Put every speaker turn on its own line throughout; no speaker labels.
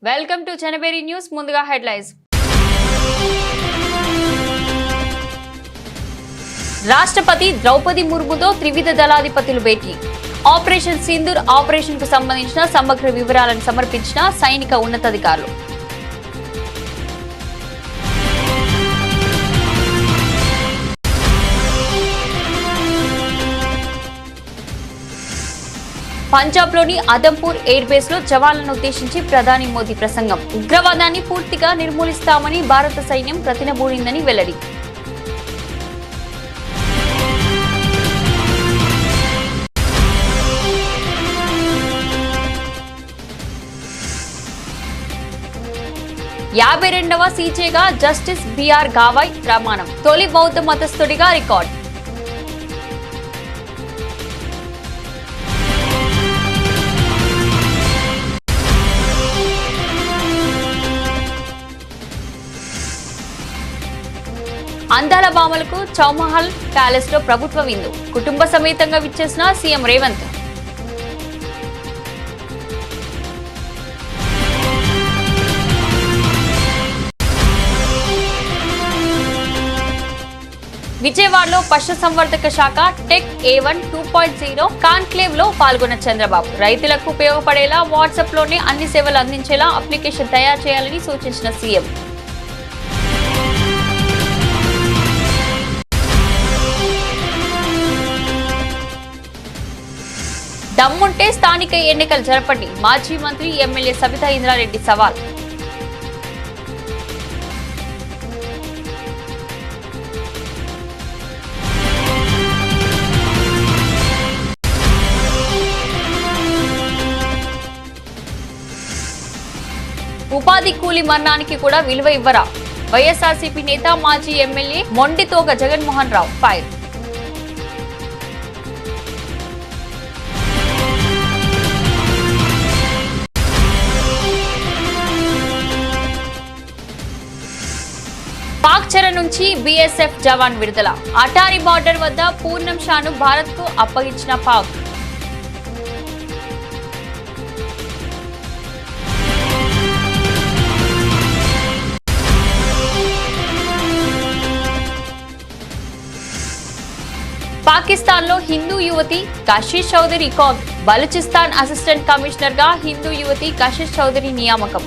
Welcome to చనబేరి news. ముందుగా headlines. రాష్ట్రపతి ద్రౌపది ముర్ముతో త్రివిధ దళాధిపతులు భేటీ. ఆపరేషన్ సింధూర్ ఆపరేషన్ కు సంబంధించిన సమగ్ర వివరాలను సమర్పించిన సైనిక ఉన్నతాధికారులు. పంజాబ్లోని అదంపూర్ ఎయిర్ బేస్ లో జవాన్లను ఉద్దేశించి ప్రధాని మోదీ ప్రసంగం. ఉగ్రవాదాన్ని పూర్తిగా నిర్మూలిస్తామని భారత సైన్యం ప్రతినబూనిందని వెల్లడి. యాభై రెండవ సీజేగా జస్టిస్ బిఆర్ గావాయ్ ప్రమాణం. తొలి బౌద్ధ మతస్థుడిగా రికార్డ్. అందాల భామలకు చౌమహల్ ప్యాలెస్ లో ప్రభుత్వ విందు. కుటుంబ సమేతంగా విచ్చేసిన సీఎం రేవంత్. విజయవాడలో పశుసంవర్ధక శాఖ టెక్ A1 2.0 కాన్క్లేవ్ లో పాల్గొన్న చంద్రబాబు రైతులకు ఉపయోగపడేలా వాట్సాప్ లోనే అన్ని సేవలు అందించేలా అప్లికేషన్ తయారు చేయాలని సూచించిన సీఎం. దమ్ముంటే స్థానిక ఎన్నికలు జరపండి. మాజీ మంత్రి ఎమ్మెల్యే సబితా ఇంద్రారెడ్డి సవాల్. ఉపాధి కూలీ మరణానికి కూడా విలువ ఇవ్వరా? వైఎస్ఆర్సీపీ నేత మాజీ ఎమ్మెల్యే మొండితోగ జగన్మోహన్ రావు ఫైర్. పాక్ చెర నుంచి బీఎస్ఎఫ్ జవాన్ విడుదల. అటారీ బార్డర్ వద్ద పూర్ణం షాను భారత్ కు అప్పగించిన పాక్. పాకిస్తాన్ లో హిందూ యువతి కషిష్ చౌదరి కాగ్. బలూచిస్తాన్ అసిస్టెంట్ కమిషనర్ గా హిందూ యువతి కషిష్ చౌదరి నియామకం.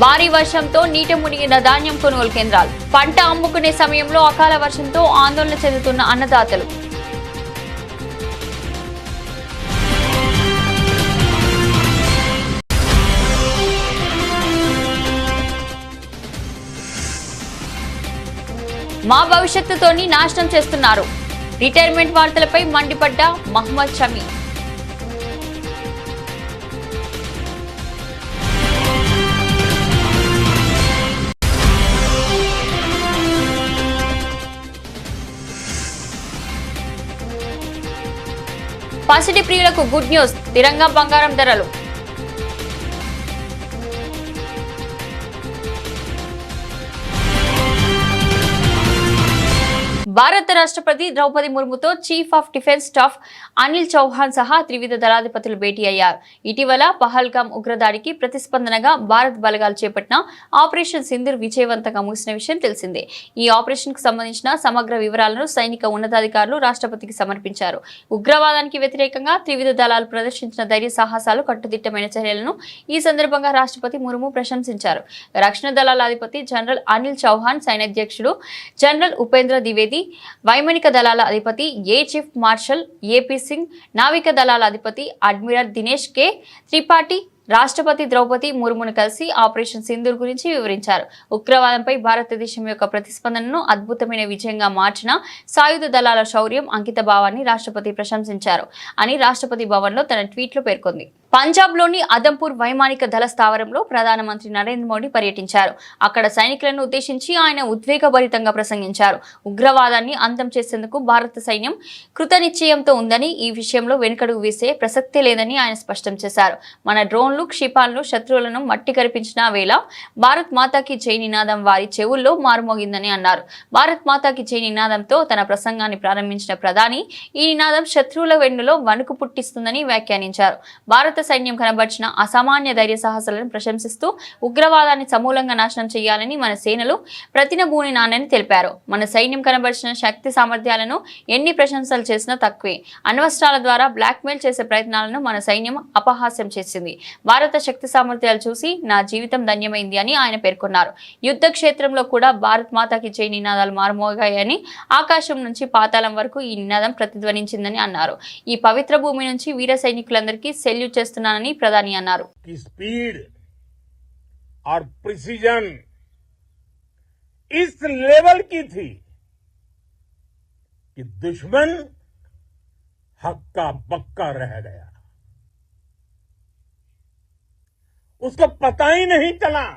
భారీ వర్షంతో నీట మునిగిన ధాన్యం కొనుగోలు కేంద్రాలు. పంట అమ్ముకునే సమయంలో అకాల వర్షంతో ఆందోళన చెందుతున్న అన్నదాతలు. మా భవిష్యత్తుతోని నాశనం చేస్తున్నారు. రిటైర్మెంట్ వార్తలపై మండిపడ్డ మహ్మద్ షమీ. పసిడి ప్రియులకు గుడ్ న్యూస్. తిరంగా బంగారం ధరలు. భారత రాష్ట్రపతి ద్రౌపది ముర్ముతో chief of defence staff Anil Chauhan సహా త్రివిధ దళాధిపతులు భేటీ అయ్యారు. ఇటీవల పహల్గామ్ ఉగ్రదాడికి ప్రతిస్పందనగా భారత్ బలగాలు చేపట్టిన ఆపరేషన్ సింధూర్ విజయవంతంగా ముగిసిన విషయం తెలిసిందే. ఈ ఆపరేషన్ కు సంబంధించిన సమగ్ర వివరాలను సైనిక ఉన్నతాధికారులు రాష్ట్రపతికి సమర్పించారు. ఉగ్రవాదానికి వ్యతిరేకంగా త్రివిధ దళాలు ప్రదర్శించిన ధైర్య సాహసాలు, కట్టుదిట్టమైన చర్యలను ఈ సందర్భంగా రాష్ట్రపతి ముర్ము ప్రశంసించారు. రక్షణ దళాల అధిపతి జనరల్ అనిల్ చౌహాన్, సైన్యాధ్యక్షుడు జనరల్ ఉపేంద్ర ద్వివేది, వైమానిక దళాల అధిపతి air chief marshal AP Singh, నావిక దళాల అధిపతి అడ్మిరల్ దినేష్ కే త్రిపాఠి రాష్ట్రపతి ద్రౌపది ముర్మును కలిసి ఆపరేషన్ సింధూర్ గురించి వివరించారు. ఉగ్రవాదంపై భారతదేశం యొక్క ప్రతిస్పందనను అద్భుతమైన విజయంగా మార్చిన సాయుధ దళాల శౌర్యం, అంకిత భావాన్ని రాష్ట్రపతి ప్రశంసించారు అని రాష్ట్రపతి భవన్లో తన ట్వీట్లో పేర్కొంది. పంజాబ్లోని అదంపూర్ వైమానిక దళ స్థావరంలో ప్రధానమంత్రి నరేంద్ర మోడీ పర్యటించారు. అక్కడ సైనికులను ఉద్దేశించి ఆయన ఉద్వేగభరితంగా ప్రసంగించారు. ఉగ్రవాదాన్ని అంతం చేసేందుకు భారత సైన్యం కృతనిశ్చయంతో ఉందని, ఈ విషయంలో వెనుకడుగు వేసే ప్రసక్తే లేదని ఆయన స్పష్టం చేశారు. మన డ్రోన్లు, క్షిపాలను శత్రువులను మట్టి కరిపించిన వేళ భారత్ మాతాకి జై నినాదం వారి చెవుల్లో మారుమోగిందని అన్నారు. భారత్ మాతాకి జై నినాదంతో తన ప్రసంగాన్ని ప్రారంభించిన ప్రధాని ఈ నినాదం శత్రువుల వెన్నులో వణుకు పుట్టిస్తుందని వ్యాఖ్యానించారు. భారత సైన్యం కనబర్చిన అసామాన్య ధైర్య సాహసాలను ప్రశంసిస్తూ ఉగ్రవాదాన్ని సమూలంగా నాశనం చేయాలని మన సేనలు ప్రతినబూని నానని తెలిపారు. మన సైన్యం కనబర్చిన శక్తి సామర్థ్యాలను ఎన్ని ప్రశంసలు చేసినా తక్కువే. అణ్వస్త్రాల ద్వారా బ్లాక్మెయిల్ చేసే ప్రయత్నాలను మన సైన్యం అపహాస్యం చేసింది. భారత శక్తి సామర్థ్యాలు చూసి నా జీవితం ధన్యమైంది అని ఆయన పేర్కొన్నారు. యుద్ధ క్షేత్రంలో కూడా భారత్ మాతాకి జై నినాదాలు మారుమోగాయని, ఆకాశం నుంచి పాతాళం వరకు ఈ నినాదం ప్రతిధ్వనించిందని అన్నారు. ఈ పవిత్ర భూమి నుంచి వీర సైనికులందరికీ సెల్యూట్ చేస్తున్నానని ప్రధాని అన్నారు.
स्पीड और प्रिसीजन इस लेवल की थी कि दुश्मन हक्का बक्का रह गया. उसको पता ही नहीं चला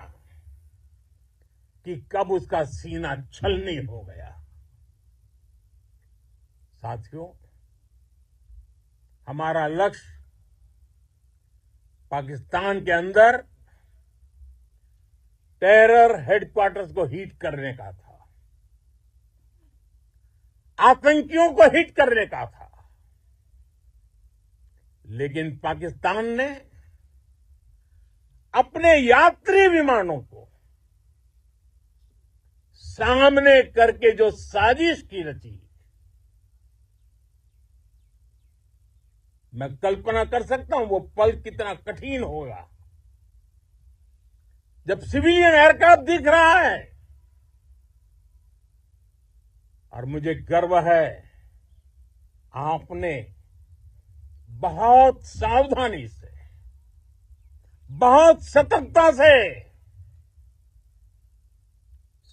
कि कब उसका सीना छलनी हो गया. साथियों, हमारा लक्ष्य पाकिस्तान के अंदर टेरर हेडक्वार्टर्स को हिट करने का था, आतंकियों को हिट करने का था. लेकिन पाकिस्तान ने अपने यात्री विमानों को सामने करके जो साजिश की रची, मैं कल्पना कर सकता हूं वो पल कितना कठिन होगा जब सिविलियन एयरक्राफ्ट दिख रहा है. और मुझे गर्व है आपने बहुत सावधानी से, बहुत सतर्कता से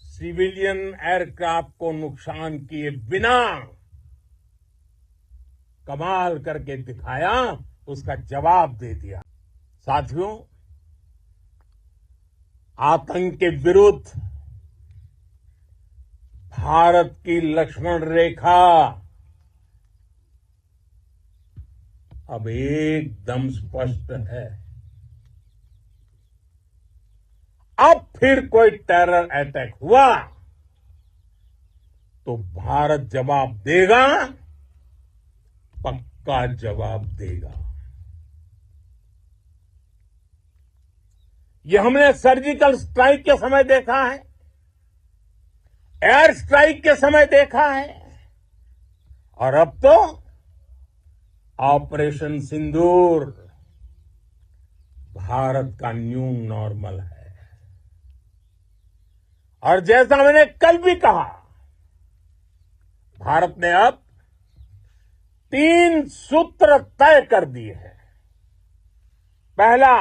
सिविलियन एयरक्राफ्ट को नुकसान किए बिना कमाल करके दिखाया, उसका जवाब दे दिया. साथियों, आतंक के विरुद्ध भारत की लक्ष्मण रेखा अब एकदम स्पष्ट है. अब फिर कोई टेरर अटैक हुआ तो भारत जवाब देगा, पक्का जवाब देगा. यह हमने सर्जिकल स्ट्राइक के समय देखा है, एयर स्ट्राइक के समय देखा है, और अब तो ऑपरेशन सिंदूर भारत का न्यू नॉर्मल है. और जैसा मैंने कल भी कहा, भारत ने अब 3 सूत्र तय कर दिए हैं. पहला,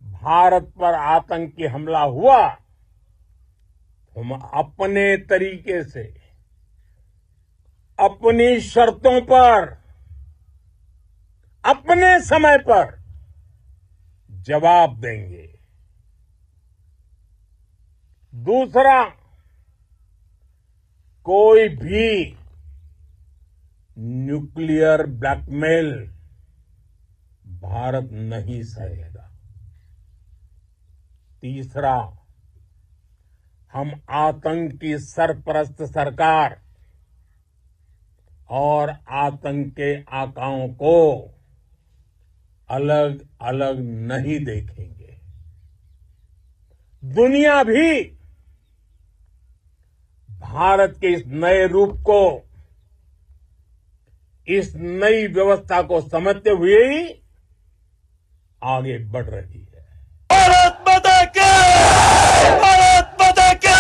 भारत पर आतंकी हमला हुआ, हम अपने तरीके से, अपनी शर्तों पर, अपने समय पर जवाब देंगे. दूसरा, कोई भी न्यूक्लियर ब्लैकमेल भारत नहीं सहेगा. तीसरा, हम आतंक की सरपरस्त सरकार और आतंक के आकाओं को अलग अलग नहीं देखेंगे. दुनिया भी भारत के इस नए रूप को, इस नई व्यवस्था को समझते हुए ही आगे बढ़ रही है.
भारत माता की! भारत माता की!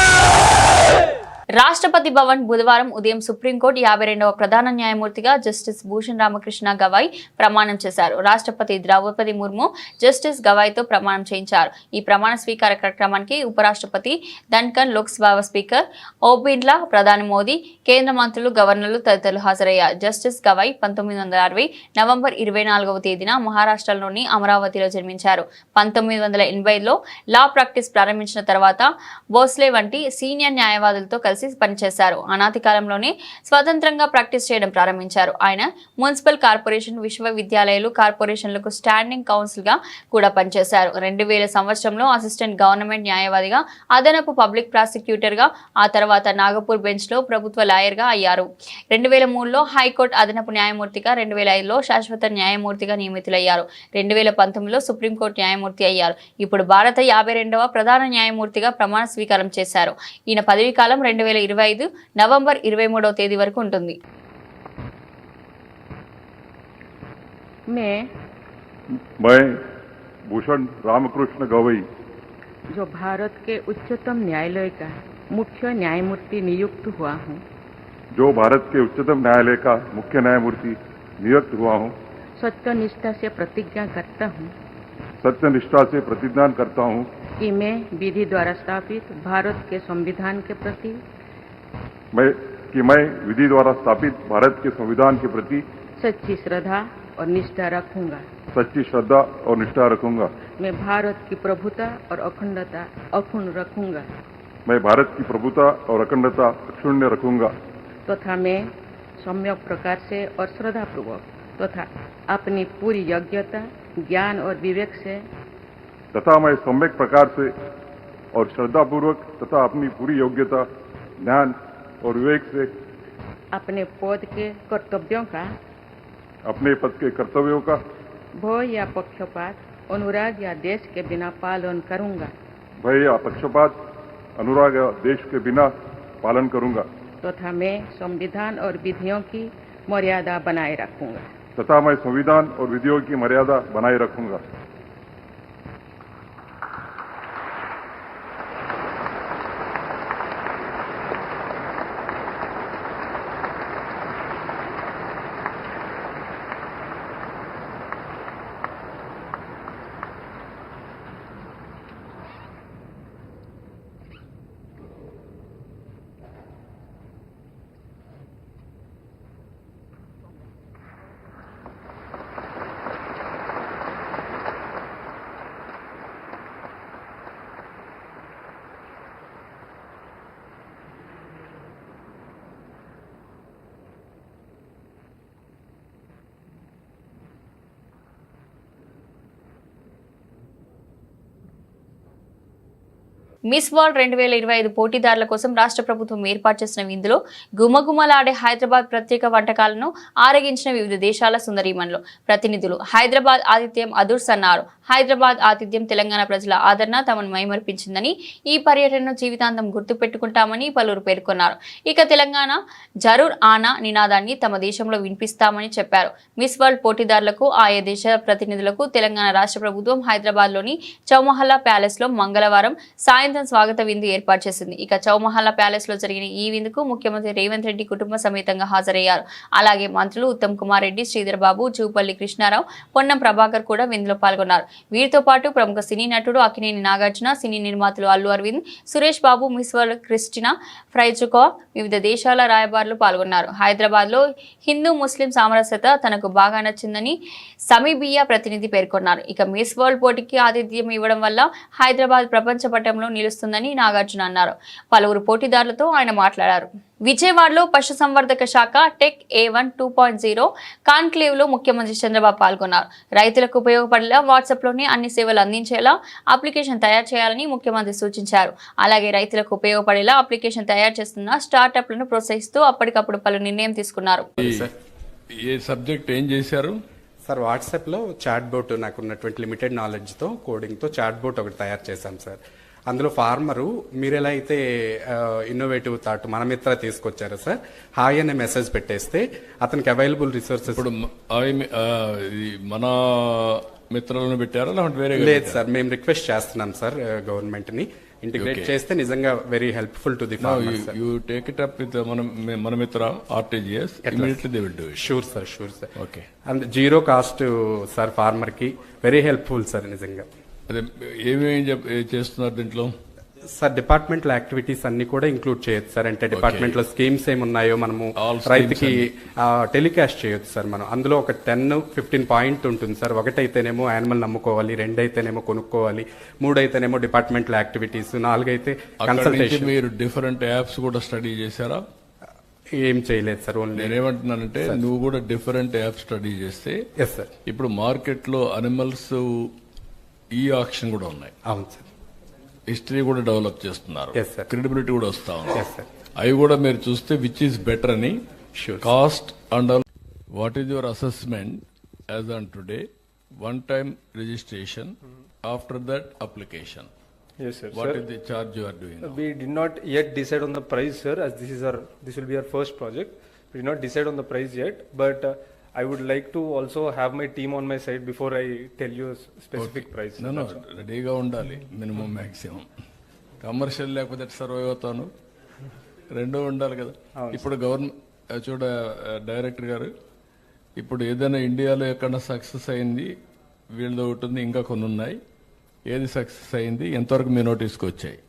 రాష్ట్రపతి భవన్ బుధవారం ఉదయం సుప్రీంకోర్టు 52వ ప్రధాన న్యాయమూర్తిగా జస్టిస్ భూషణ్ రామకృష్ణ గవాయ్ ప్రమాణం చేశారు. రాష్ట్రపతి ద్రౌపది ముర్ము జస్టిస్ గవాయ్తో ప్రమాణం చేయించారు. ఈ ప్రమాణ స్వీకార కార్యక్రమానికి ఉపరాష్ట్రపతి ధన్కర్, లోక్సభ స్పీకర్ ఓం బిర్లా, ప్రధాని మోదీ, కేంద్ర మంత్రులు, గవర్నర్లు తదితరులు హాజరయ్యారు. జస్టిస్ గవాయ్ 1960 నవంబర్ 24వ తేదీన మహారాష్ట్రలోని అమరావతిలో జన్మించారు. 1985లో లా ప్రాక్టీస్ ప్రారంభించిన తర్వాత భోస్లే వంటి సీనియర్ న్యాయవాదులతో కలిసి పనిచేశారు. అనాది కాలంలోనే స్వతంత్రంగా ప్రాక్టీస్ చేయడం ప్రారంభించారు. ఆయన మున్సిపల్ కార్పొరేషన్, విశ్వవిద్యాలయాలు, కార్పొరేషన్లకు స్టాండింగ్ కౌన్సిల్ గా కూడా పనిచేశారు. 2000 సంవత్సరంలో అసిస్టెంట్ గవర్నమెంట్ న్యాయవాదిగా, అదనపు పబ్లిక్ ప్రాసిక్యూటర్ గా, ఆ తర్వాత నాగపూర్ బెంచ్ లో ప్రభుత్వ లాయర్ గా అయ్యారు. 2003లో హైకోర్టు అదనపు న్యాయమూర్తిగా, 2005లో శాశ్వత న్యాయమూర్తిగా నియమితులయ్యారు. 2019లో సుప్రీంకోర్టు న్యాయమూర్తి అయ్యారు. ఇప్పుడు భారత 52వ ప్రధాన న్యాయమూర్తిగా ప్రమాణ స్వీకారం చేశారు. ఈయన పదవీ కాలం 2025 నవంబర్ 23వ తేదీ వరకు ఉంటుంది.
मैं भूषण रामकृष्ण गवई,
जो भारत के उच्चतम न्यायालय का मुख्य न्यायमूर्ति नियुक्त हुआ हूँ,
जो भारत के उच्चतम न्यायालय का मुख्य न्यायमूर्ति नियुक्त हुआ हूँ,
सत्यनिष्ठा से प्रतिज्ञा करता हूँ
सत्यनिष्ठा से प्रतिज्ञा करता हूँ
कि मैं विधि द्वारा स्थापित भारत के संविधान के प्रति
मैं विधि द्वारा स्थापित भारत के संविधान के प्रति
सच्ची श्रद्धा और निष्ठा रखूंगा।
सच्ची श्रद्धा और निष्ठा रखूंगा।
मैं भारत की प्रभुता और अखंडता अक्षुण्ण रखूंगा
मैं भारत की प्रभुता और अखंडता अक्षुण्य रखूंगा
तथा मैं सम्यक प्रकार से और श्रद्धापूर्वक तथा अपनी पूरी योग्यता, ज्ञान और विवेक से
तथा मैं सम्यक प्रकार से और श्रद्धापूर्वक तथा अपनी पूरी योग्यता, ज्ञान और विवेक से
अपने पद के कर्तव्यों का,
अपने पद के कर्तव्यों का
भय या पक्षपात, अनुराग या देश के बिना पालन करूंगा
भय या पक्षपात, अनुराग या देश के बिना पालन करूंगा
तथा मैं संविधान और विधियों की मर्यादा बनाए रखूंगा
तथा मैं संविधान और विधियों की मर्यादा बनाए रखूंगा।
మిస్ వరల్డ్ 2025 పోటీదారుల కోసం రాష్ట్ర ప్రభుత్వం ఏర్పాటు చేసిన విందులో గుమగుమలాడే హైదరాబాద్ ప్రత్యేక వంటకాలను ఆరగించిన వివిధ దేశాల సుందరీమణులు, ప్రతినిధులు. హైదరాబాద్ ఆతిథ్యం అదుర్స్ అన్నారు. హైదరాబాద్ ఆతిథ్యం తెలంగాణ ప్రజల ఆదరణ తమను మైమర్పించిందని, ఈ పర్యటనను జీవితాంతం గుర్తుపెట్టుకుంటామని పలువురు పేర్కొన్నారు. ఇక తెలంగాణ జరూర్ ఆనా నినాదాన్ని తమ దేశంలో వినిపిస్తామని చెప్పారు. మిస్ వరల్డ్ పోటీదారులకు, ఆయా దేశ ప్రతినిధులకు తెలంగాణ రాష్ట్ర ప్రభుత్వం హైదరాబాద్లోని చౌమహల్లా ప్యాలెస్ లో మంగళవారం సాయంత్రం స్వాగత విందు ఏర్పాటు చేసింది. ఇక చౌమహల్లా ప్యాలెస్ లో జరిగిన ఈ విందుకు ముఖ్యమంత్రి రేవంత్ రెడ్డి కుటుంబ సమేతంగా హాజరయ్యారు. అలాగే మంత్రులు ఉత్తమ్ కుమార్ రెడ్డి, శ్రీధర్ బాబు, జూపల్లి కృష్ణారావు, పొన్నం ప్రభాకర్ కూడా విందులో పాల్గొన్నారు. వీరితో పాటు ప్రముఖ సినీ నటుడు అక్కినేని నాగార్జున, సినీ నిర్మాతలు Allu Arvind, Suresh Babu, miss world Christina ఫ్రైజుకో, వివిధ దేశాల రాయబారులు పాల్గొన్నారు. హైదరాబాద్ లో హిందూ ముస్లిం సామరస్యత తనకు బాగా నచ్చిందని సమీబియా ప్రతినిధి పేర్కొన్నారు. ఇక మిస్ వరల్డ్ పోటీకి ఆతిథ్యం ఇవ్వడం వల్ల హైదరాబాద్ ప్రపంచ పటంలో నిలుస్తుందని నాగార్జున అన్నారు. పలువురు పోటీదారులతో ఆయన మాట్లాడారు. విజయవాడలో పశుసంవర్ధక శాఖ టెక్ A1 2.0 కాన్క్లేవ్ లో ముఖ్యమంత్రి చంద్రబాబు పాల్గొన్నారు. రైతులకు ఉపయోగపడేలా వాట్సాప్లోనే అన్ని సేవలు అందించేలా అప్లికేషన్ తయారు చేయాలని ముఖ్యమంత్రి సూచించారు. అలాగే రైతులకు ఉపయోగపడేలా అప్లికేషన్ తయారు చేస్తున్న స్టార్టప్లను ప్రోత్సహిస్తూ అప్పటికప్పుడు పలు నిర్ణయం తీసుకున్నారు.
ఏ సబ్జెక్ట్ ఏం చేశారు
సార్? వాట్సాప్లో చాట్ బోట్, నాకున్నటువంటి లిమిటెడ్ నాలెడ్జ్తో కోడింగ్తో చాట్ బోట్ ఒకటి తయారు చేశాం సార్. అందులో ఫార్మరు మీరు ఎలా అయితే ఇన్నోవేటివ్ థాట్ మన మిత్ర తీసుకొచ్చారో సార్, హాయ్ అనే మెసేజ్ పెట్టేస్తే అతనికి అవైలబుల్ రిసోర్సెస్.
ఇప్పుడు మన మిత్రులను పెట్టారా లేదంటే వేరే?
లేదు సార్, మేము రిక్వెస్ట్ చేస్తున్నాం సార్ గవర్నమెంట్ని. ఇంటిగ్రేట్ చేస్తే నిజంగా very helpful to the farmers.
You take it up with Mana Mitra RTGS, immediately they will do it.
Sure sir.
Okay.
And zero cost sir, farmer కి వెరీ హెల్ప్ఫుల్ సార్ నిజంగా.
అదే ఏమేమి చేస్తున్నారు దీంట్లో
సార్? డిపార్ట్మెంటల్ యాక్టివిటీస్ అన్ని కూడా ఇంక్లూడ్ చేయొచ్చు sir. అంటే డిపార్ట్మెంట్ లో స్కీమ్స్ ఏమున్నాయో మనము
All schemes
రైతుకి టెలికాస్ట్ చేయొచ్చు సార్. మనం అందులో ఒక 10-15 పాయింట్ ఉంటుంది సార్. ఒకటైతేనేమో యానిమల్ నమ్ముకోవాలి, 2 అయితేనేమో కొనుక్కోవాలి, 3 అయితేనేమో డిపార్ట్మెంటల్ యాక్టివిటీస్, 4 అయితే కన్సల్టేషన్.
మీరు డిఫరెంట్ యాప్స్ కూడా స్టడీ చేశారా?
ఏం చేయలేదు సార్. ఓన్లీ
నేనేమంటున్నానంటే నువ్వు కూడా డిఫరెంట్ యాప్ స్టడీ చేస్తే
ఎస్ సార్.
ఇప్పుడు మార్కెట్ లో అనిమల్స్ ఈ ఆక్షన్ కూడా ఉన్నాయి.
అవును సార్.
హిస్టరీ కూడా డెవలప్ చేస్తున్నారు.
Yes, sir.
క్రెడిబిలిటీ కూడా వస్తా ఉంది.
Yes, sir.
అవి కూడా మీరు చూస్తే విచ్ ఈస్ బెటర్ అని
Sure.
Cost and what is your assessment as on today? One time registration, after that application,
Yes, sir.
What
Sir,
is the charge you are doing?
we did not yet decide on the price, sir, as this will be our first project. We did not decide on the price yet, but I would like to also have my team on my side before I tell you a specific price.
No రెడీగా ఉండాలి minimum maximum. Commercial లేకపోతే survive అవుతాను, రెండూ ఉండాలి కదా. ఇప్పుడు government చూడ director గారు, ఇప్పుడు ఏదైనా ఇండియాలో ఎక్కడ సక్సెస్ అయింది వీళ్ళది ఒకటి ఉంది, ఇంకా కొన్ని ఉన్నాయి. ఏది సక్సెస్ అయింది, ఎంతవరకు మీ నోటీస్కి వచ్చాయి?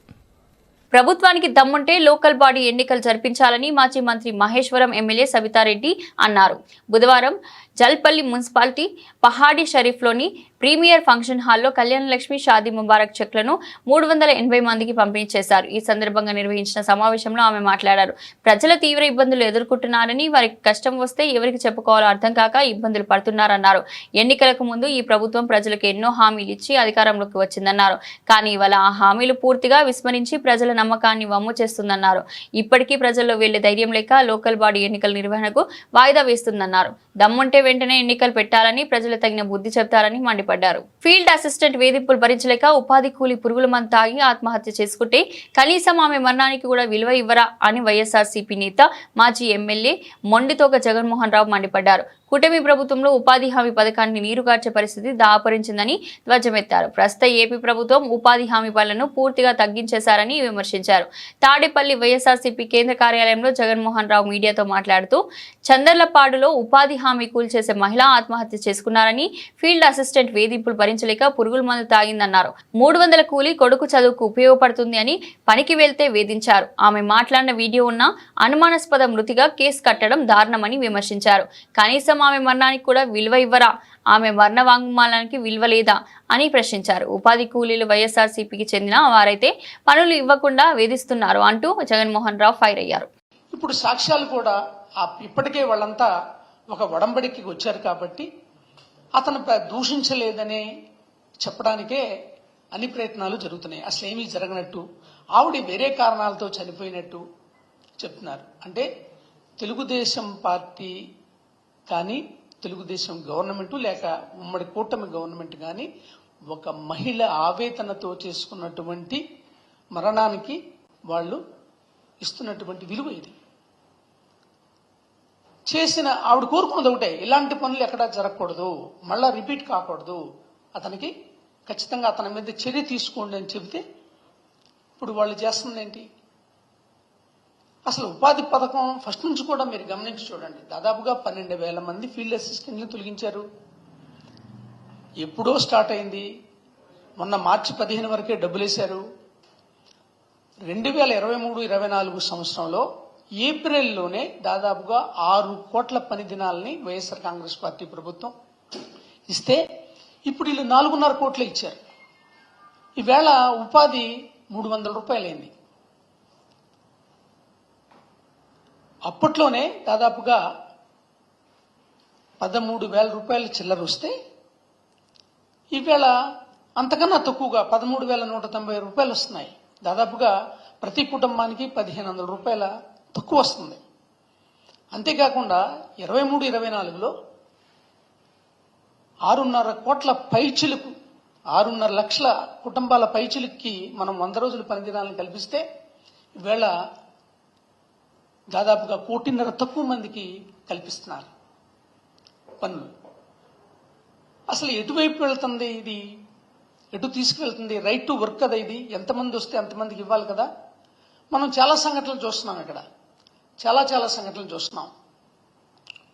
ప్రభుత్వానికి దమ్ముంటే లోకల్ బాడీ ఎన్నికలు జరిపించాలని మాజీ మంత్రి మహేశ్వరం ఎమ్మెల్యే సబితారెడ్డి అన్నారు. బుధవారం జల్పల్లి మున్సిపాలిటీ పహాడి షరీఫ్లోని ప్రీమియర్ ఫంక్షన్ హాల్లో కళ్యాణలక్ష్మి షాదీ ముబారక్ చెక్లను 380 మందికి పంపిణీ చేశారు. ఈ సందర్భంగా నిర్వహించిన సమావేశంలో ఆమె మాట్లాడారు. ప్రజల తీవ్ర ఇబ్బందులు ఎదుర్కొంటున్నారని, వారికి కష్టం వస్తే ఎవరికి చెప్పుకోవాలో అర్థం కాక ఇబ్బందులు పడుతున్నారన్నారు. ఎన్నికలకు ముందు ఈ ప్రభుత్వం ప్రజలకు ఎన్నో హామీలు ఇచ్చి అధికారంలోకి వచ్చిందన్నారు. కానీ ఇవాళ ఆ హామీలు పూర్తిగా విస్మరించి ప్రజల నమ్మకాన్ని వమ్ము చేస్తుందన్నారు. ఇప్పటికీ ప్రజల్లో వెళ్లే ధైర్యం లేక లోకల్ బాడీ ఎన్నికల నిర్వహణకు వాయిదా వేస్తుందన్నారు. దమ్ముంటే వెంటనే ఎన్నికలు పెట్టాలని, ప్రజలు తగిన బుద్ధి చెప్తారని మండిపడ్డారు. ఫీల్డ్ అసిస్టెంట్ వేధింపులు భరించలేక ఉపాధి కూలి పురుగుల మందు తాగి ఆత్మహత్య చేసుకుంటే కనీసం ఆమె మరణానికి కూడా విలువ ఇవ్వరా అని వైఎస్ఆర్సీపీ నేత మాజీ ఎమ్మెల్యే మొండితోక జగన్మోహన్ రావు మండిపడ్డారు. కూటమి ప్రభుత్వంలో ఉపాధి హామీ పథకాన్ని నీరుగార్చే పరిస్థితి దాపరించిందని ధ్వజమెత్తారు. ప్రస్తుత ఏపీ ప్రభుత్వం ఉపాధి హామీ పనులను పూర్తిగా తగ్గించేశారని విమర్శించారు. తాడేపల్లి వైఎస్ఆర్సీపీ కేంద్ర కార్యాలయంలో జగన్మోహన్ రావు మీడియాతో మాట్లాడుతూ చందర్లపాడులో ఉపాధి హామీ కూల్చేసే మహిళ ఆత్మహత్య చేసుకున్నారని, ఫీల్డ్ అసిస్టెంట్ వేధింపులు భరించలేక పురుగుల మందు తాగిందన్నారు. 300 కూలీ కొడుకు చదువుకు ఉపయోగపడుతుంది అని పనికి వెళ్తే వేధించారు. ఆమె మాట్లాడిన వీడియో ఉన్న అనుమానాస్పద మృతిగా కేసు కట్టడం దారుణమని విమర్శించారు. కనీసం ఆమె మరణానికి కూడా విలువ ఇవ్వరా, ఆమె మరణ వాంగ్మూలానికి విలువ లేదా అని ప్రశ్నించారు. ఉపాధి కూలీలు వైఎస్ఆర్సీపీకి చెందిన వారైతే పనులు ఇవ్వకుండా వేధిస్తున్నారు అంటూ జగన్మోహన్ రావు ఫైర్ అయ్యారు.
ఇప్పుడు సాక్ష్యాలు కూడా ఇప్పటికే వాళ్ళంతా ఒక ఒడంబడికి వచ్చారు కాబట్టి అతను దూషించలేదని చెప్పడానికే అన్ని ప్రయత్నాలు జరుగుతున్నాయి. అసలు ఏమీ జరగనట్టు, ఆవిడ వేరే కారణాలతో చనిపోయినట్టు చెప్తున్నారు. అంటే తెలుగుదేశం పార్టీ కానీ, తెలుగుదేశం గవర్నమెంట్ లేక ఉమ్మడి కూటమి గవర్నమెంట్ కానీ ఒక మహిళ ఆవేదనతో చేసుకున్నటువంటి మరణానికి వాళ్ళు ఇస్తున్నటువంటి విలువ ఇది. చేసిన ఆవిడ కోరుకున్నది ఒకటే, ఇలాంటి పనులు ఎక్కడా జరగకూడదు, మళ్ళా రిపీట్ కాకూడదు, అతనికి ఖచ్చితంగా అతని మీద చర్య తీసుకోండి అని చెబితే ఇప్పుడు వాళ్ళు చేస్తుంది ఏంటి? అసలు ఉపాధి పథకం ఫస్ట్ నుంచి కూడా మీరు గమనించి చూడండి, దాదాపుగా 12,000 మంది ఫీల్డ్ అసిస్టెంట్లు తొలగించారు. ఎప్పుడో స్టార్ట్ అయింది, మొన్న మార్చి 15 వరకే డబ్బులు వేశారు. 2023-24 సంవత్సరంలో ఏప్రిల్లోనే దాదాపుగా 6 కోట్ల పని దినాలని వైఎస్ఆర్ కాంగ్రెస్ పార్టీ ప్రభుత్వం ఇస్తే ఇప్పుడు వీళ్ళు 4.5 కోట్లే ఇచ్చారు. ఈవేళ ఉపాధి 300 రూపాయలైంది. అప్పట్లోనే దాదాపుగా 13,000 రూపాయలు చిల్లర వస్తే ఈవేళ అంతకన్నా తక్కువగా 13,190 రూపాయలు వస్తున్నాయి. దాదాపుగా ప్రతి కుటుంబానికి 1,500 రూపాయల తక్కువ వస్తుంది. అంతేకాకుండా 23-24లో 6.5 కోట్ల పైచిలుకు, 6.5 లక్షల కుటుంబాల పైచిలుక్కి మనం 100 రోజుల పని దినాలను కల్పిస్తే ఈవేళ దాదాపుగా 1.5 కోటి తక్కువ మందికి కల్పిస్తున్నారు పనులు. అసలు ఎటువైపు వెళ్తుంది ఇది? ఎటు తీసుకువెళ్తుంది? రైట్ టు వర్క్ కదా ఇది. ఎంతమంది వస్తే అంతమందికి ఇవ్వాలి కదా. మనం చాలా సంఘటనలు చూస్తున్నాం ఇక్కడ, చాలా సంఘటనలు చూస్తున్నాం.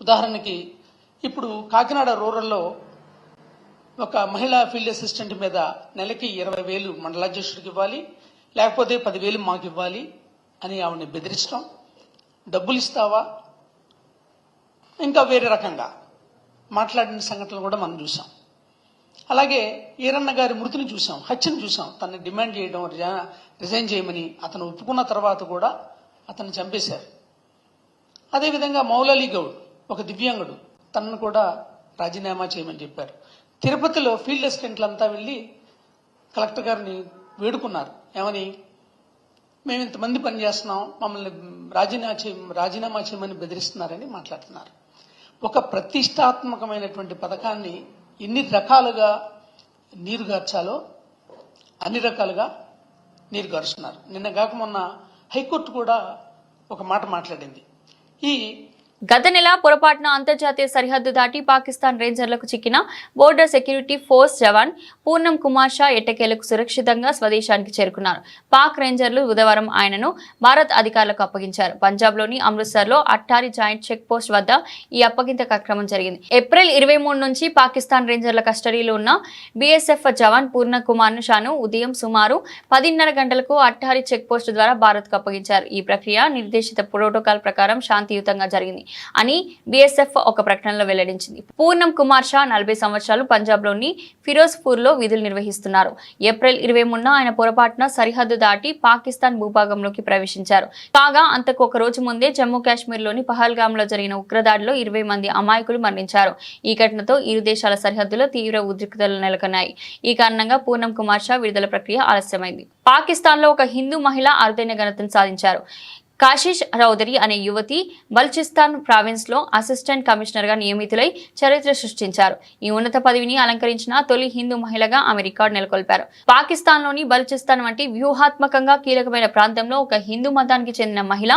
ఉదాహరణకి ఇప్పుడు కాకినాడ రూరల్లో ఒక మహిళా ఫీల్డ్ అసిస్టెంట్ మీద నెలకి 20,000 మండలాధ్యక్షుడికి ఇవ్వాలి, లేకపోతే 10,000 మాకు ఇవ్వాలి అని ఆవిడని బెదిరించడం, డబ్బులు ఇస్తావా, ఇంకా వేరే రకంగా మాట్లాడిన సంఘటనలు కూడా మనం చూసాం. అలాగే ఈరన్న గారి మృతిని చూసాం, హత్యను చూసాం. తనని డిమాండ్ చేయడం, రిజైన్ చేయమని అతను ఒప్పుకున్న తర్వాత కూడా అతన్ని చంపేశారు. అదేవిధంగా మౌలలి గౌడ్ ఒక దివ్యాంగుడు, తనను కూడా రాజీనామా చేయమని చెప్పారు. తిరుపతిలో ఫీల్డ్ అసిస్టెంట్లంతా వెళ్ళి కలెక్టర్ గారిని వేడుకున్నారు. ఏమని? మేము ఇంతమంది పనిచేస్తున్నాం, మమ్మల్ని రాజీనామా చేయమని బెదిరిస్తున్నారని మాట్లాడుతున్నారు. ఒక ప్రతిష్టాత్మకమైనటువంటి పథకాన్ని ఎన్ని రకాలుగా నీరుగార్చాలో అన్ని రకాలుగా నీరుగారుస్తున్నారు. నిన్న కాక మొన్న హైకోర్టు కూడా ఒక మాట మాట్లాడింది. ఈ
గత నెల పొరపాటున అంతర్జాతీయ సరిహద్దు దాటి పాకిస్తాన్ రేంజర్లకు చిక్కిన బోర్డర్ సెక్యూరిటీ ఫోర్స్ జవాన్ పూర్ణం కుమార్ షా ఎట్టకేలకు సురక్షితంగా స్వదేశానికి చేరుకున్నారు. పాక్ రేంజర్లు బుధవారం ఆయనను భారత్ అధికారులకు అప్పగించారు. పంజాబ్లోని అమృత్సర్లో అట్టారి జాయింట్ చెక్ పోస్ట్ వద్ద ఈ అప్పగింత కార్యక్రమం జరిగింది. ఏప్రిల్ 23 నుంచి పాకిస్తాన్ రేంజర్ల కస్టడీలో ఉన్న బీఎస్ఎఫ్ జవాన్ పూర్ణ కుమార్ షాను ఉదయం సుమారు 10:30 గంటలకు అట్టారి చెక్ పోస్ట్ ద్వారా భారత్కు అప్పగించారు. ఈ ప్రక్రియ నిర్దేశిత ప్రోటోకాల్ ప్రకారం శాంతియుతంగా జరిగింది అని బీఎస్ఎఫ్ ఒక ప్రకటనలో వెల్లడించింది. పూర్ణం కుమార్ షా 40 సంవత్సరాలు పంజాబ్లోని ఫిరోజ్పూర్లో విధులు నిర్వహిస్తున్నారు. ఏప్రిల్ 23న ఆయన పొరపాటున సరిహద్దు దాటి పాకిస్తాన్ భూభాగంలోకి ప్రవేశించారు. కాగా అంతకు ఒక రోజు ముందే జమ్మూ కాశ్మీర్లోని పహల్గామ్లో జరిగిన ఉగ్రదాడిలో 20 మంది అమాయకులు మరణించారు. ఈ ఘటనతో ఇరు దేశాల సరిహద్దులో తీవ్ర ఉద్రిక్తతలు నెలకొన్నాయి. ఈ కారణంగా పూర్ణం కుమార్ షా విడుదల ప్రక్రియ ఆలస్యమైంది. పాకిస్తాన్లో ఒక హిందూ మహిళ అరుదైన ఘనతను సాధించారు. కాశిష్ చౌదరి అనే యువతి బల్చిస్తాన్ ప్రావిన్స్ లో అసిస్టెంట్ కమిషనర్ గా నియమితులై చరిత్ర సృష్టించారు. ఈ ఉన్నత పదవిని అలంకరించిన తొలి హిందూ మహిళగా ఆమె రికార్డు నెలకొల్పారు. పాకిస్తాన్ లోని బల్చిస్తాన్ వంటి వ్యూహాత్మకంగా కీలకమైన ప్రాంతంలో ఒక హిందూ మతానికి చెందిన మహిళ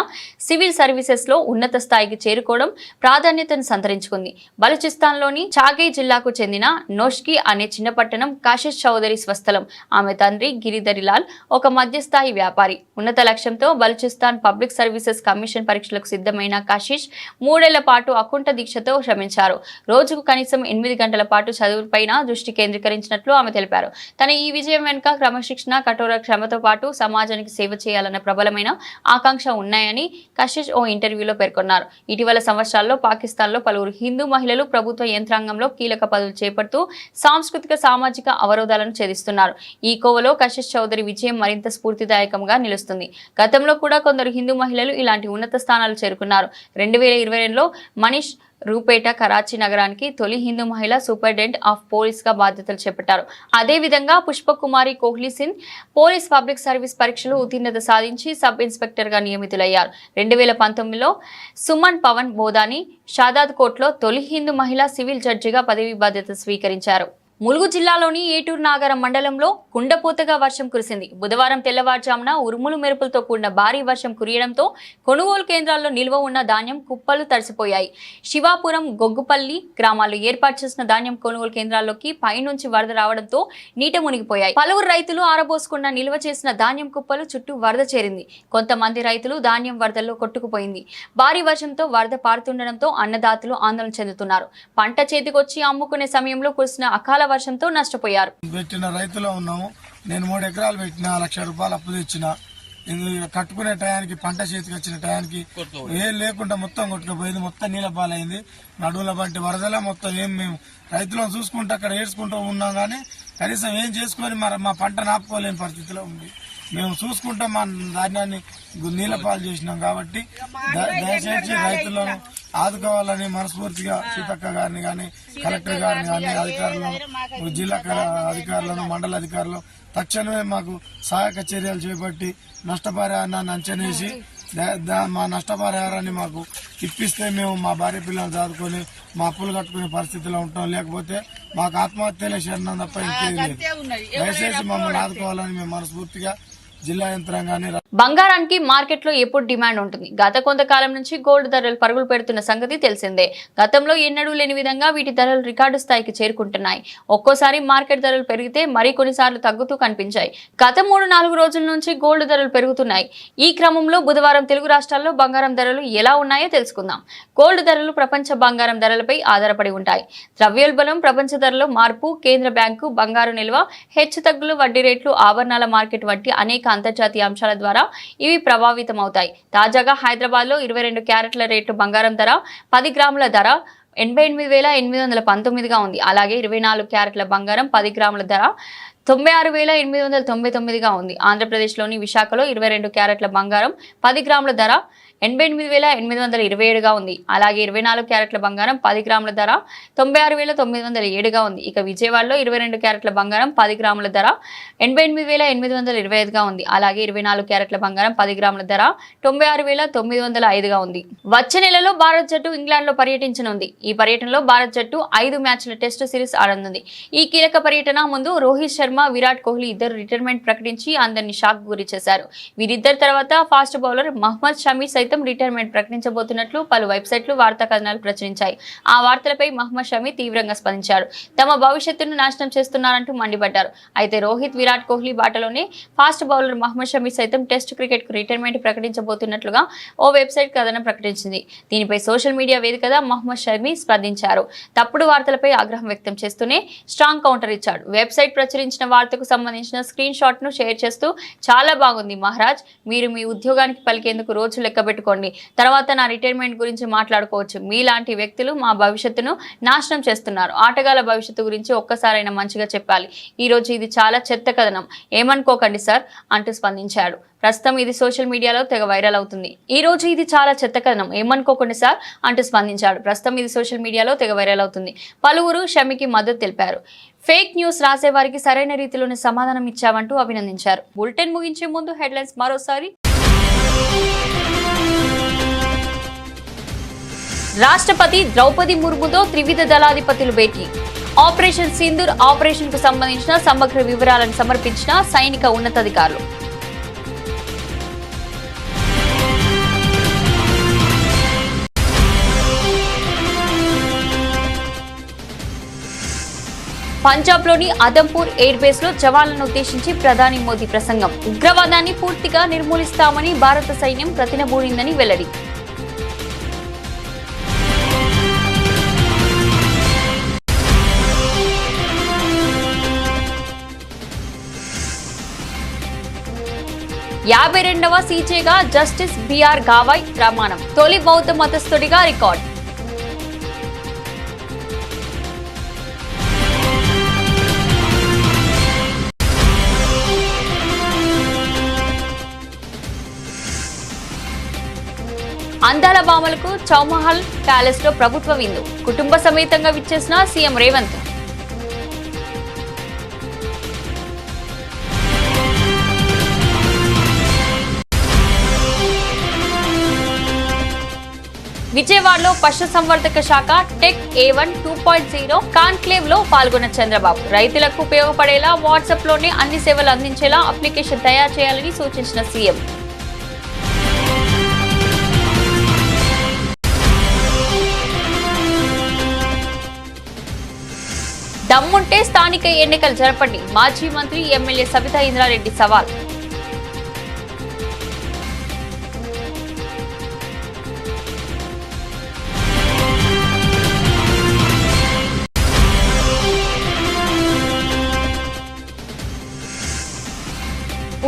సివిల్ సర్వీసెస్ లో ఉన్నత స్థాయికి చేరుకోవడం ప్రాధాన్యతను సంతరించుకుంది. బలుచిస్తాన్ లోని చాగై జిల్లాకు చెందిన నోష్కి అనే చిన్న పట్టణం కాశిష్ చౌదరి స్వస్థలం. ఆమె తండ్రి గిరిధరిలాల్ ఒక మధ్యస్థాయి వ్యాపారి. ఉన్నత లక్ష్యంతో బలుచిస్తాన్ పబ్లిక్ సర్వీసెస్ కమిషన్ పరీక్షలకు సిద్ధమైన కాశిష్ 3 ఏళ్ల పాటు అకుంఠ దీక్షతో శ్రమించారు. రోజుకు కనీసం 8 గంటల పాటు చదువుపైన దృష్టి కేంద్రీకరించినట్లు ఆమె తెలిపారు. తన ఈ విజయం వెనుక క్రమశిక్షణ, కఠోర శ్రమతో పాటు సమాజానికి సేవ చేయాలన్న ప్రబలమైన ఆకాంక్ష ఉన్నాయని కాశిష్ ఓ ఇంటర్వ్యూలో పేర్కొన్నారు. ఇటీవల సంవత్సరాల్లో పాకిస్తాన్లో పలువురు హిందూ మహిళలు ప్రభుత్వ యంత్రాంగంలో కీలక పదవులు చేపడుతూ సాంస్కృతిక, సామాజిక అవరోధాలను ఛేదిస్తున్నారు. ఈ కోవలో కాశిష్ చౌదరి విజయం మరింత స్ఫూర్తిదాయకంగా నిలుస్తుంది. గతంలో కూడా కొందరు హిందూ మహిళలు ఇలాంటి ఉన్నత స్థానాలు చేరుకున్నారు. 2022లో మనీష్ రూపేట కరాచీ నగరానికి తొలి హిందూ మహిళా సూపరింటెండెంట్ ఆఫ్ పోలీస్ గా బాధ్యతలు చేపట్టారు. అదేవిధంగా Pushpakumari Kohli Singh police public service పరీక్షలు ఉత్తీర్ణత సాధించి సబ్ ఇన్స్పెక్టర్ గా నియమితులయ్యారు. 2019లో సుమన్ పవన్ బోదాని షాదాద్ కోట్లో తొలి హిందూ మహిళా సివిల్ జడ్జిగా పదవి బాధ్యత స్వీకరించారు. ములుగు జిల్లాలోని ఏటూరు నాగరం మండలంలో కుండపోతగా వర్షం కురిసింది. బుధవారం తెల్లవారుజామున ఉరుములు మెరుపులతో కూడిన భారీ వర్షం కురియడంతో కొనుగోలు కేంద్రాల్లో నిల్వ ఉన్న ధాన్యం కుప్పలు తడిసిపోయాయి. శివాపురం, గొగ్గుపల్లి గ్రామాల్లో ఏర్పాటు చేసిన ధాన్యం కొనుగోలు కేంద్రాల్లోకి పైనుంచి వరద రావడంతో నీట మునిగిపోయాయి. పలువురు రైతులు ఆరబోసుకున్న నిల్వ చేసిన ధాన్యం కుప్పలు చుట్టూ వరద చేరింది. కొంతమంది రైతులు ధాన్యం వరదల్లో కొట్టుకుపోయింది. భారీ వర్షంతో వరద పారుతుండడంతో అన్నదాతలు ఆందోళన చెందుతున్నారు. పంట చేతికొచ్చి అమ్ముకునే సమయంలో కురిసిన అకాల వర్షంతో నష్టపోయారు.
పెట్టిన రైతులో ఉన్నాము. నేను 3 ఎకరాలు పెట్టిన, 1,00,000 రూపాయలు అప్పు తెచ్చిన. కట్టుకునే టయానికి, పంట చేతికి వచ్చిన టయానికి ఏం లేకుండా మొత్తం కొట్టుకుపోయింది. మొత్తం నీళ్ళ పాలైంది. నడువుల బట్టి వరదలా మొత్తం మేము రైతులను చూసుకుంటూ అక్కడ ఏడ్చుకుంటూ ఉన్నాం. కానీ కనీసం ఏం చేసుకొని మా పంట నాపుకోలేని పరిస్థితిలో ఉంది. మేము చూసుకుంటాం, మా ధాన్యాన్ని నీళ్ళ పాలు చేసినాం. కాబట్టి దయచేసి రైతులను ఆదుకోవాలని మనస్ఫూర్తిగా సీతక్క గారిని కానీ, కలెక్టర్ గారిని కానీ, అధికారులను, జిల్లా అధికారులను, మండల అధికారులు తక్షణమే మాకు సహాయక చర్యలు చేపట్టి నష్టపరిహారాన్ని అంచనేసి మా నష్టపరిహారాన్ని మాకు ఇప్పిస్తే మేము మా భార్య పిల్లలు చదువుకొని మా అప్పులు కట్టుకునే పరిస్థితిలో ఉంటాం. లేకపోతే మాకు ఆత్మహత్యలే శరణం తప్ప ఇంకేది లేదు. దయచేసి మమ్మల్ని ఆదుకోవాలని మేము మనస్ఫూర్తిగా జిల్లా యంత్రాంగాన్ని
బంగారానికి మార్కెట్లో ఎప్పుడు డిమాండ్ ఉంటుంది. గత కొంతకాలం నుంచి గోల్డ్ ధరలు పరుగులు పెడుతున్న సంగతి తెలిసిందే. గతంలో ఎన్నడూ లేని విధంగా వీటి ధరలు రికార్డు స్థాయికి చేరుకుంటున్నాయి. ఒక్కోసారి మార్కెట్ ధరలు పెరిగితే మరి కొన్నిసార్లు తగ్గుతూ కనిపించాయి. గత 3-4 రోజుల నుంచి గోల్డ్ ధరలు పెరుగుతున్నాయి. ఈ క్రమంలో బుధవారం తెలుగు రాష్ట్రాల్లో బంగారం ధరలు ఎలా ఉన్నాయో తెలుసుకుందాం. గోల్డ్ ధరలు ప్రపంచ బంగారం ధరలపై ఆధారపడి ఉంటాయి. ద్రవ్యోల్బణం, ప్రపంచ ధరలో మార్పు, కేంద్ర బ్యాంకు, బంగారు నిల్వ, హెచ్చుతగ్గులు, వడ్డీ రేట్లు, ఆభరణాల మార్కెట్ వంటి అనేక అంతర్జాతీయ అంశాల ద్వారా ఇవి ప్రభావితమవుతాయి. తాజాగా హైదరాబాద్ లో 22 క్యారెట్ల రేట్లు బంగారం ధర 10 గ్రాముల ధర 88,819గా ఉంది. అలాగే 24 క్యారెట్ల బంగారం 10 గ్రాముల ధర 96,899గా ఉంది. ఆంధ్రప్రదేశ్లోని విశాఖలో 22 క్యారెట్ల బంగారం 10 గ్రాముల ధర 88,827గా ఉంది. అలాగే 24 క్యారెట్ల బంగారం 10 గ్రాముల ధర 96,907గా ఉంది. ఇక విజయవాడలో 22 క్యారెట్ల బంగారం 10 గ్రాముల ధర 88,825గా ఉంది. అలాగే 24 క్యారెట్ల బంగారం 10 గ్రాముల ధర 96,905గా ఉంది. వచ్చే నెలలో భారత్ జట్టు ఇంగ్లాండ్ లో పర్యటించనుంది. ఈ పర్యటనలో భారత్ జట్టు 5 మ్యాచ్ల టెస్ట్ సిరీస్ ఆడనుంది. ఈ కీలక పర్యటన ముందు రోహిత్ శర్మ, విరాట్ కోహ్లీ ఇద్దరు రిటైర్మెంట్ ప్రకటించి అందరినీ షాక్ గురి చేశారు. వీరిద్దరి తర్వాత ఫాస్ట్ బౌలర్ మహ్మద్ షమి సైతం రిటైర్మెంట్ ప్రకటించబోతున్నట్లు పలు వెబ్సైట్లు వార్తా కథనాలు ప్రచురించాయి. ఆ వార్తలపై మహ్మద్ షమి తీవ్రంగా స్పందించారు. తమ భవిష్యత్తును నాశనం చేస్తున్నారంటూ మండిపడ్డారు. అయితే రోహిత్, విరాట్ కోహ్లీ బాటలోనే ఫాస్ట్ బౌలర్ మహ్మద్ షమి సైతం టెస్ట్ క్రికెట్ కు రిటైర్మెంట్ ప్రకటించబోతున్నట్లుగా ఓ వెబ్సైట్ కథనం ప్రకటించింది. దీనిపై సోషల్ మీడియా వేదికగా మహ్మద్ షమి స్పందించారు. తప్పుడు వార్తలపై ఆగ్రహం వ్యక్తం చేస్తూనే స్ట్రాంగ్ కౌంటర్ ఇచ్చాడు. వెబ్సైట్ ప్రచురించిన వార్తకు సంబంధించిన స్క్రీన్ షాట్ ను షేర్ చేస్తూ, చాలా బాగుంది మహారాజ్, మీరు మీ ఉద్యోగానికి పలికేందుకు రోజు లెక్క పెట్టుకోండి, తర్వాత నా రిటైర్మెంట్ గురించి మాట్లాడుకోవచ్చు. మీలాంటి వ్యక్తులు మా భవిష్యత్తును నాశనం చేస్తున్నారు. ఆటగాళ్ల భవిష్యత్తు గురించి ఒక్కసారైనా మంచిగా చెప్పాలి. ఈ రోజు ఇది చాలా చెత్త కథనం, ఏమనుకోకండి సార్ అంటూ స్పందించాడు. ప్రస్తుతం ఇది సోషల్ మీడియాలో తెగ వైరల్ అవుతుంది. ఈ రోజు ఇది చాలా చెత్త కథనం, ఏమనుకోకండి సార్ అంటూ స్పందించాడు. ప్రస్తుతం ఇది సోషల్ మీడియాలో తెగ వైరల్ అవుతుంది. పలువురు షమికి మద్దతు తెలిపారు. ఫేక్ న్యూస్ రాసే వారికి సరైన రీతిలోనే సమాధానం ఇచ్చావంటూ అభినందించారు. బులెటిన్ ముగించే ముందు హెడ్లైన్స్ మరోసారి. రాష్ట్రపతి ద్రౌపది ముర్ముతో త్రివిధ దళాధిపతులు భేటీ. ఆపరేషన్ సింధూర్ ఆపరేషన్ కు సంబంధించిన సమగ్ర వివరాలను సమర్పించిన సైనిక ఉన్నతాధికారులు. పంజాబ్లోని అదంపూర్ ఎయిర్ బేస్ లో జవాన్లను ఉద్దేశించి ప్రధాని మోదీ ప్రసంగం. ఉగ్రవాదాన్ని పూర్తిగా నిర్మూలిస్తామని భారత సైన్యం ప్రతినబూనిందని వెల్లడి. యాభై 52వ సీజేగా జస్టిస్ బిఆర్ గావాయ్ ప్రమాణం. తొలి బౌద్ధ మతస్థుడిగా రికార్డ్. అందాల భామలకు చౌమహల్ ప్యాలెస్ లో ప్రభుత్వ విందు. కుటుంబ సమేతంగా విచ్చేసిన సీఎం రేవంత్. విజయవాడలో పశుసంవర్ధక శాఖ టెక్ A1 2.0 కాన్క్లేవ్ లో పాల్గొన్న చంద్రబాబు రైతులకు ఉపయోగపడేలా వాట్సాప్ లోనే అన్ని సేవలు అందించేలా అప్లికేషన్ తయారు చేయాలని సూచించిన సీఎం. దమ్ముంటే స్థానిక ఎన్నికలు జరపండి, మాజీ మంత్రి ఎమ్మెల్యే సబితా ఇంద్రారెడ్డి సవాల్.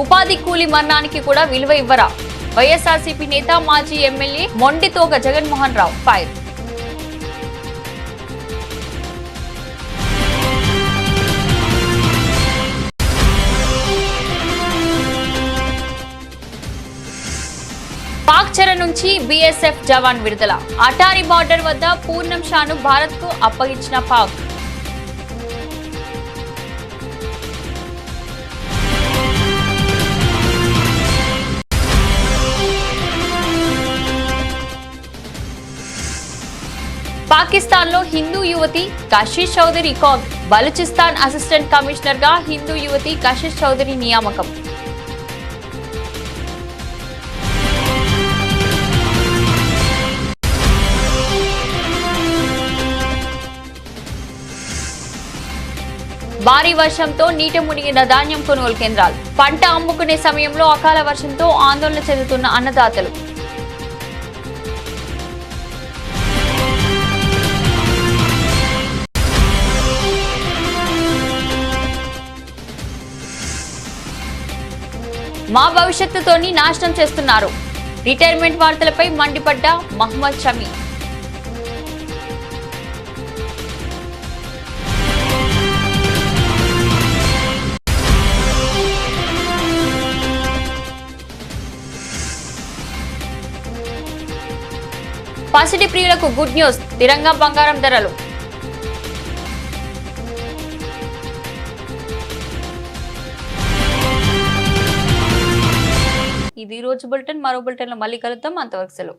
ఉపాధి కూలీ మరణానికి కూడా విలువ ఇవ్వరా? వైఎస్ఆర్సీపీ నేత మాజీ ఎమ్మెల్యే మొండితోగ జగన్మోహన్ రావు ఫైర్. పాక్ చెర నుంచి బీఎస్ఎఫ్ జవాన్ విడుదల. అటారీ బార్డర్ వద్ద పూర్ణం షాను భారత్ కు అప్పగించిన పాక్. పాకిస్తాన్ లో హిందూ యువతి కషిష్ చౌదరి కాగ్. బలూచిస్తాన్ అసిస్టెంట్ కమిషనర్ గా హిందూ యువతి కషిష్ చౌదరి నియామకం. భారీ వర్షంతో నీట మునిగిన ధాన్యం కొనుగోలు కేంద్రాలు. పంట అమ్ముకునే సమయంలో అకాల వర్షంతో ఆందోళన చెందుతున్న అన్నదాతలు. మా భవిష్యత్తుతోని నాశనం చేస్తున్నారు. రిటైర్మెంట్ వార్తలపై మండిపడ్డ మహమ్మద్ షమీ. పసిడి ప్రియులకు గుడ్ న్యూస్, స్థిరంగా బంగారం ధరలు. ఇది రోజు బులెటిన్. మరో బులెటిన్ లో మళ్ళీ కలుద్దాం. అంతవరకు సెలవు.